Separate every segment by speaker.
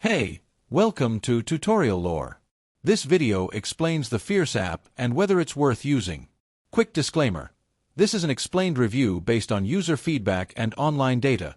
Speaker 1: Hey, welcome to Tutorial Lore. This video explains the Fierce app and whether it's worth using. Quick disclaimer. This is an explained review based on user feedback and online data,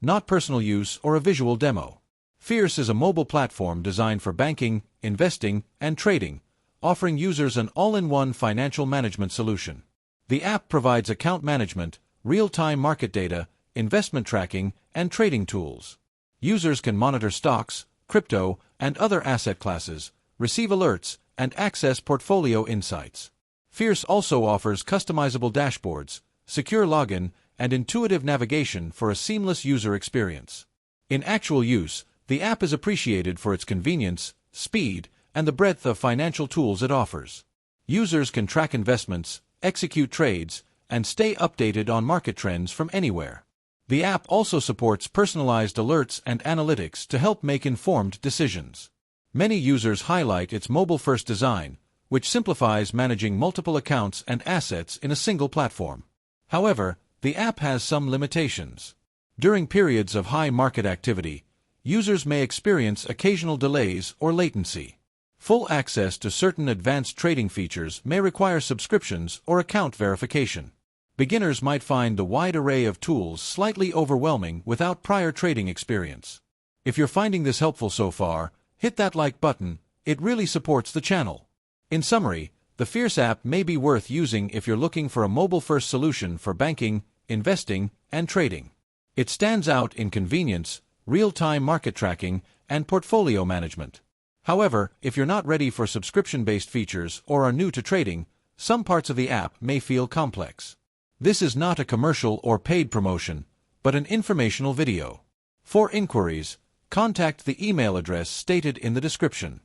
Speaker 1: not personal use or a visual demo. Fierce is a mobile platform designed for banking, investing, and trading, offering users an all-in-one financial management solution. The app provides account management, real-time market data, investment tracking, and trading tools. Users can monitor stocks, crypto, and other asset classes, receive alerts, and access portfolio insights. Fierce also offers customizable dashboards, secure login, and intuitive navigation for a seamless user experience. In actual use, the app is appreciated for its convenience, speed, and the breadth of financial tools it offers. Users can track investments, execute trades, and stay updated on market trends from anywhere. The app also supports personalized alerts and analytics to help make informed decisions. Many users highlight its mobile-first design, which simplifies managing multiple accounts and assets in a single platform. However, the app has some limitations. During periods of high market activity, users may experience occasional delays or latency. Full access to certain advanced trading features may require subscriptions or account verification. Beginners might find the wide array of tools slightly overwhelming without prior trading experience. If you're finding this helpful so far, hit that like button, it really supports the channel. In summary, the Fierce app may be worth using if you're looking for a mobile-first solution for banking, investing, and trading. It stands out in convenience, real-time market tracking, and portfolio management. However, if you're not ready for subscription-based features or are new to trading, some parts of the app may feel complex. This is not a commercial or paid promotion, but an informational video. For inquiries, contact the email address stated in the description.